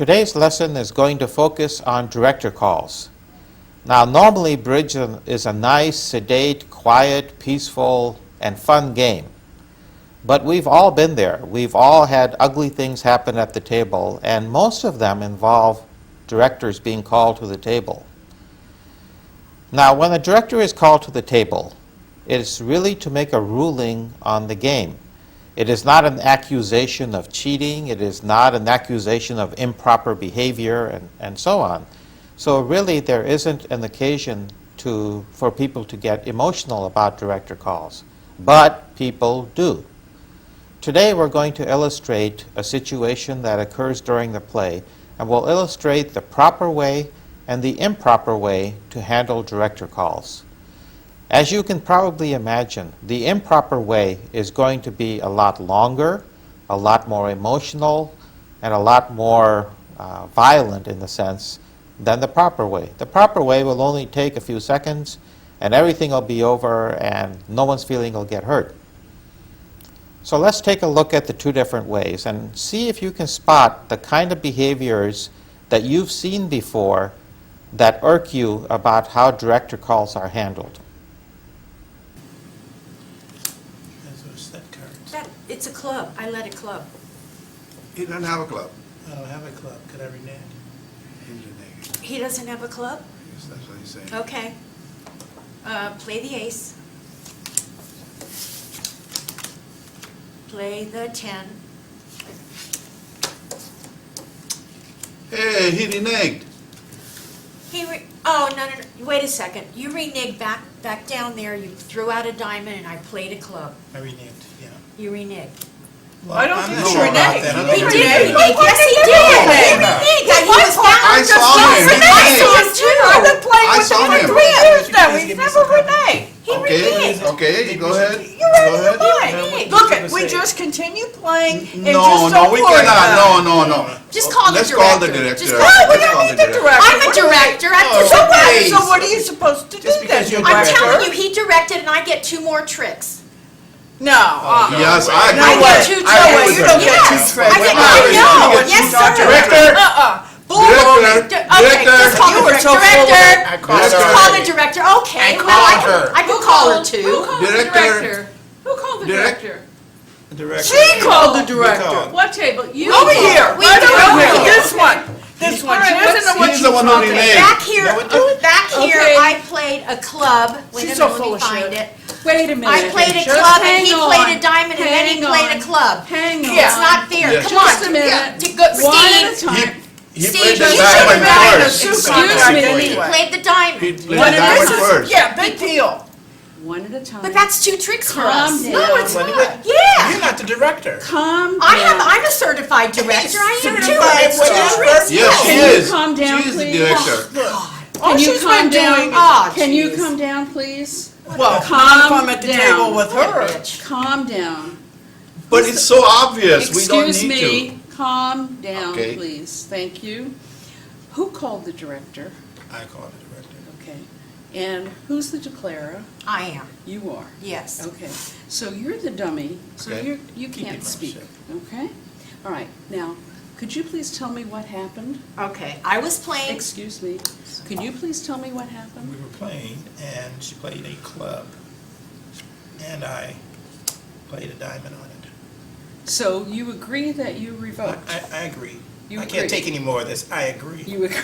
Today's lesson is going to focus on director calls. Now, normally bridge is a nice, sedate, quiet, peaceful, and fun game. But we've all been there. We've all had ugly things happen at the table, and most of them involve directors being called to the table. Now, when a director is called to the table, it is really to make a ruling on the game. It is not an accusation of cheating. It is not an accusation of improper behavior and so on. So really there isn't an occasion for people to get emotional about director calls. But people do. Today we're going to illustrate a situation that occurs during the play, and we'll illustrate the proper way and the improper way to handle director calls. As you can probably imagine, the improper way is going to be a lot longer, a lot more emotional, and a lot more violent in the sense than the proper way. The proper way will only take a few seconds, and everything will be over, and no one's feeling will get hurt. So let's take a look at the two different ways and see if you can spot the kind of behaviors that you've seen before that irk you about how director calls are handled. It's a club. I led a club. He doesn't have a club. I don't have a club. Could I renege? He doesn't have a club? Yes, that's what he's saying. Okay. Play the ace. Play the 10. Hey, he reneged. Oh, no. Wait a second. You reneged back down there. You threw out a diamond and I played a club. I reneged, yeah. You reneged. Well, I don't I'm think not you sure about reneged. that. I He don't did renege. renege. Yes, he did. He reneged. At He one was point, bound I to saw stop him. it. He I reneged. saw him too. I've been playing I with saw him for him. 3 years now. Please He's give me never some time. reneged. He Okay, reneged. okay, go ahead. You ready Go to ahead. play? Reneged. Look, it, What we you say? just continue playing and No, just no, don't we worry cannot. about it. No. Just call the Let's call the director. director. Just call No, we Let's don't call need the the director. director. I'm a director. I'm Oh, So what, please. so what are you supposed to do Just then? because you're I'm director. telling you, he directed and I get 2 more tricks. No. Yes, I I agree get with 2 that. tricks. I agree you with don't that. get Yes, 2 tricks. I get, Wait, I wait, know. you get Yes, 2 sir. Director. Bull Director. Director. Okay, just call You the were so full of director. it. I called Just her. call the director. Okay. I Well, called her. I can call her too. Who called the Director. director? Who called the Direct- director? The director. She called the We director. called. What table? You Over called. here. We Right do. over here. Okay. This one. This one. She doesn't know what He's she's the one who talking reneged. about. Back here, No, do it. back here, Okay. I played a club. Wait She's a so minute, full let me of find shit. it. Wait a minute. I played a Just club and hang he on. played a diamond and then he Hang played a on. club. Hang on. It's not fair. Yes. Come on. Just a minute. Yeah, to go- One at a Steve, time. He Steve, played the you diamond should have first. Excuse Excuse me. he played the He diamond. played One the at a diamond time. first. Yeah, big deal. One at a time. But that's 2 tricks for us. Calm down. No, it's Wait, not. wait. Yeah. You're not the director. Calm down. I'm a certified director. I am too. certified It's what 2 is tricks. Yes, she Can you is. calm down, She is the please? director. All Can you she's calm been doing down? is, Oh, Can you jeez. calm down, please? well, Calm I'm at the down. table with What a her. bitch. Calm down. But it's so obvious. We don't Excuse need to. me. Calm down, Okay. please. Thank you. Who called the director? I called the director. Okay. And who's the declarer? I am. You are. Yes. Okay. So you're the dummy, so Okay. you Keep can't it speak. shut. Okay? All right. Now, could you please tell me what happened? Okay. I was playing. Excuse me. Could you please tell me what happened? We were playing, and she played a club, and I played a diamond on it. So you agree that you revoked? I agree. You I can't agree. take any more of this. I agree. You agree?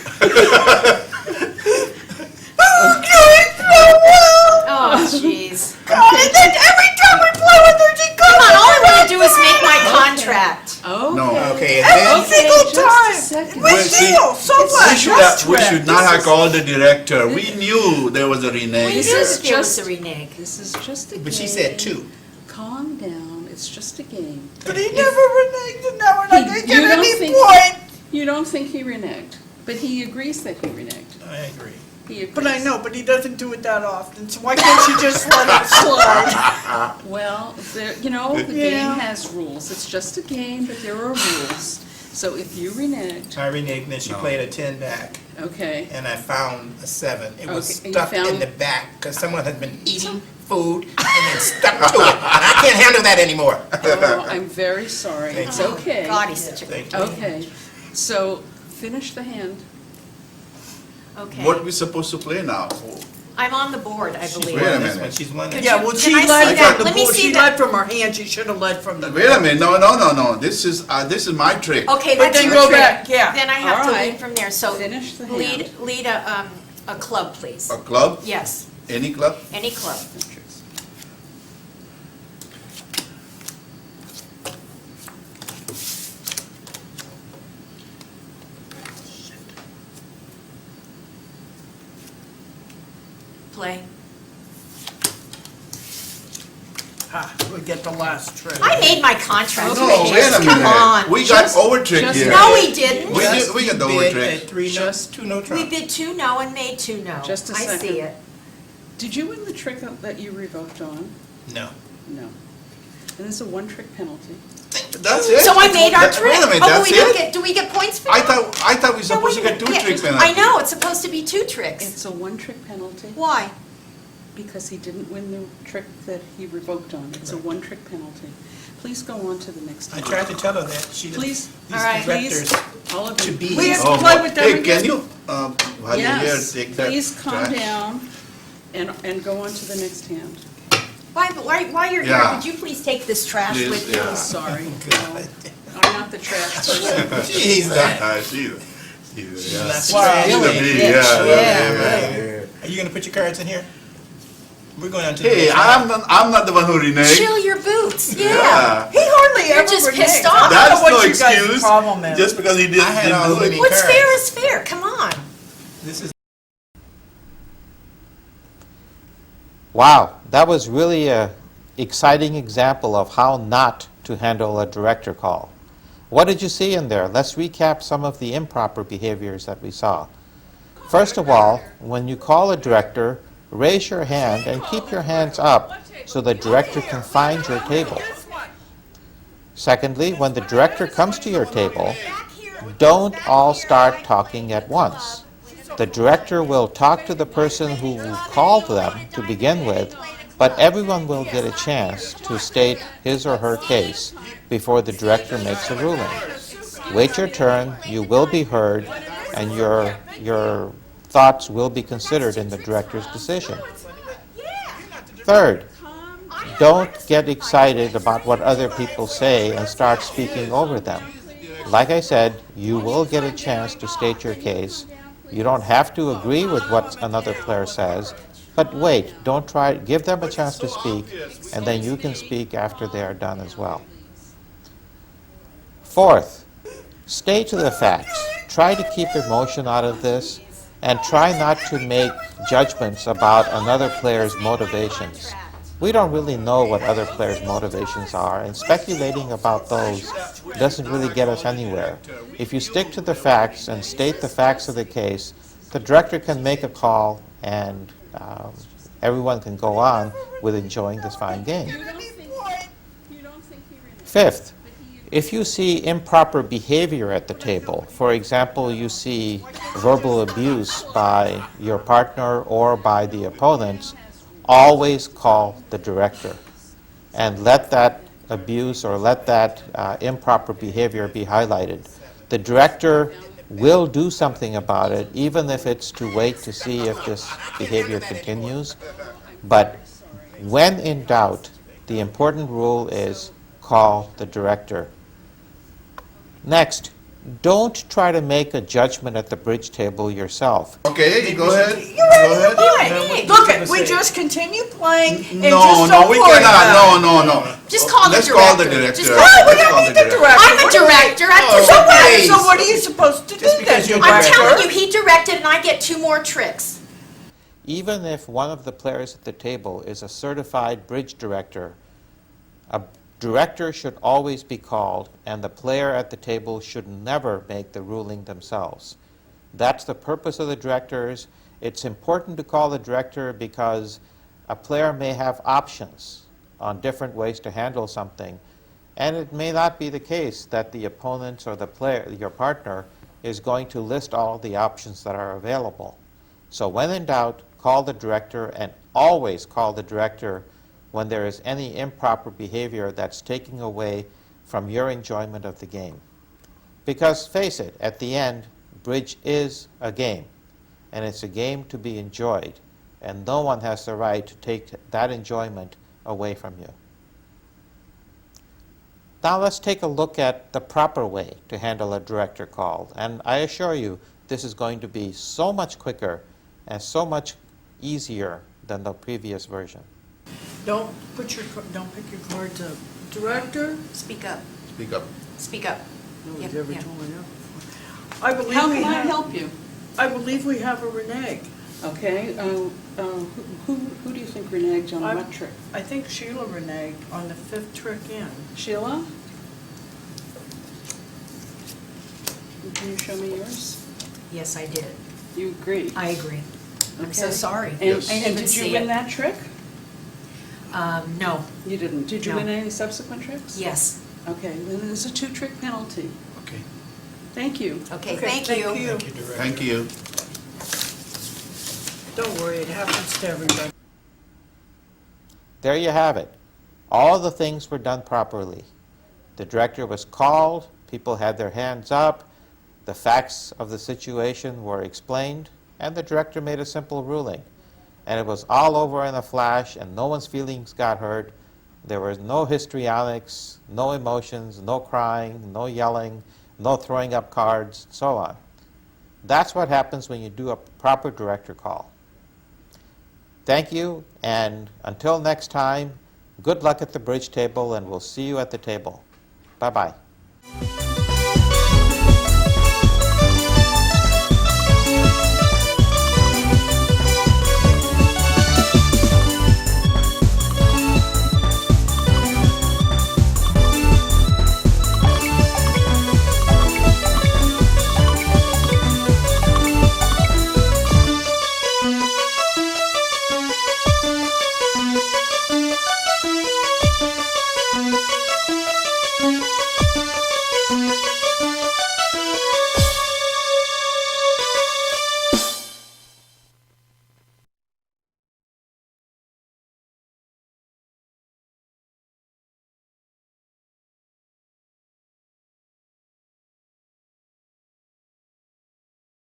Oh, jeez. God, and then every time we play with her, she Come comes on, all I'm gonna do is make my contract. Okay. No. Okay, and every then Okay, single just a time. second. We Well, see, deal. So what? We should not have is- called the director. We knew there was a We renege. This knew is that there was just- a renege. This is just a game. but she said 2. Calm down. It's just a game. But he never reneged, and now we're not going to You get don't any think- point. You don't think he reneged, but he agrees that he reneged. I agree. He agrees. But I know, but he doesn't do it that often, so why can't she just let it slide? Well, you know, the Yeah. game has rules. It's just a game, but there are rules. So if you reneged, I reneged, and then she No. played a 10 back, okay, and I found a 7. It was Okay, you stuck in found- the back, because someone had been eating food and then stuck to it, and I can't handle that anymore. oh, I'm very sorry. Thank It's you. okay. God, he's such a Thank you. Okay, so Finish the hand. Okay. What we supposed to play now? I'm on the board, I She's believe. Wait a won this minute. one. She's won Could it. Yeah, you- well, can she I see led that? from the Let me board, see she that. led from her hand, she should have led from the. Wait a minute, no. This is my trick. Okay, But that's then your go trick. back, yeah. Then I have to All right. lead from there, so Finish the lead, hand. lead a club, please. A club? Yes, Any club? any club. Play. Ha, we get the last trick. I made my contract. No, wait a Come minute. on. We got Just- over trick just- here. No, we didn't. We did- we got the You over bid trick. at 3 no, Just- 2 no We trump. bid 2 no and made 2 no. Just a I second. see it. Did you win the trick that you revoked on? No. No. And this is a one-trick penalty. That's it. So I made our trick. Wait a minute, Oh, but that's we don't it? get, do we get points for I that? thought we No, supposed to wait a get 2 minute. trick Yeah, penalties. I know, it's supposed to be 2 tricks. It's a one-trick penalty Why? because he didn't win the trick that he revoked on. It's a one-trick penalty. Please go on to the next I one. tried to tell her that. She Please. All right. directors All of to you. be. We have to Oh, play with them hey, again. can you, while you're here, Yes, take that please calm trash? down and go on to the next hand. While you're here, Yeah. would you please take this trash Please, with you? yeah. Sorry. God. I'm not the trash person. She's not. She's She's not yeah. trash. She's a bee, Yeah. yeah. Are you gonna put your cards in here? We're going on to the Hey, next round. I'm not the one who reneged. Chill your boots, yeah. Yeah. He hardly You're ever just reneges. pissed I off. don't know That's what no you guys' excuse. problem is. Just because he I had all didn't the do it. winning What's cards. fair is fair, come on. This is Wow, that was really a exciting example of how not to handle a director call. What did you see in there? Let's recap some of the improper behaviors that we saw. First of all, when you call a director, raise your hand and keep your hands up so the director can find your table. Secondly, when the director comes to your table, don't all start talking at once. The director will talk to the person who called them to begin with, but everyone will get a chance to state his or her case before the director makes a ruling. Wait your turn, you will be heard, and your thoughts will be considered in the director's decision. Third, don't get excited about what other people say and start speaking over them. Like I said, you will get a chance to state your case. You don't have to agree with what another player says, but wait, don't try, give them a chance to speak, and then you can speak after they are done as well. Fourth, stay to the facts. Try to keep emotion out of this, and try not to make judgments about another player's motivations. We don't really know what other players' motivations are, and speculating about those doesn't really get us anywhere. If you stick to the facts and state the facts of the case, the director can make a call, and everyone can go on with enjoying this fine game. Fifth, if you see improper behavior at the table, for example, you see verbal abuse by your partner or by the opponents, always call the director and let that abuse or let that improper behavior be highlighted. The director will do something about it, even if it's to wait to see if this behavior continues. But when in doubt, the important rule is call the director. Next, don't try to make a judgment at the bridge table yourself. Okay, go ahead. Go ahead. Look, we just continue playing and No, just no, don't we worry cannot. about it. No. Just call the Let's call the director. director. Just No, call- we Let's don't call need the the director. I'm a What do we- director, Oh, So what, please. so what are you supposed to do Just because then, you're I'm director? telling you, he directed and I get 2 more tricks. Even if one of the players at the table is a certified bridge director, a director should always be called, and the player at the table should never make the ruling themselves. That's the purpose of the directors. It's important to call the director because a player may have options on different ways to handle something, and it may not be the case that the opponent or the player, your partner, is going to list all the options that are available. So when in doubt, call the director, and always call the director when there is any improper behavior that's taking away from your enjoyment of the game. Because face it, at the end, bridge is a game, and it's a game to be enjoyed, and no one has the right to take that enjoyment away from you. Now let's take a look at the proper way to handle a director call, and I assure you this is going to be so much quicker and so much easier than the previous version. Don't pick your cards up. Director? Speak up, Speak up. speak up. No Yep, one's ever yep. told me that before. I believe How we can I have, help you? I believe we have a renege. Okay, who do you think reneged on I'm- what trick? I think Sheila reneged on the 5th trick in. Sheila? Can you show me yours? Yes, I did. You agree? I agree. I'm so Okay. sorry. And, Yes. I and didn't did you see win it. that trick? No, You didn't. Did you No. win any subsequent tricks? yes. Okay, then there's a 2-trick penalty. Okay, Thank you. Okay, Okay, thank thank you. you. thank you, Director. Thank you. Don't worry, it happens to everybody. There you have it. All the things were done properly. The director was called, people had their hands up, the facts of the situation were explained, and the director made a simple ruling. And it was all over in a flash, and no one's feelings got hurt. There was no histrionics, no emotions, no crying, no yelling, no throwing up cards, so on. That's what happens when you do a proper director call. Thank you, and until next time, good luck at the bridge table, and we'll see you at the table. Bye-bye.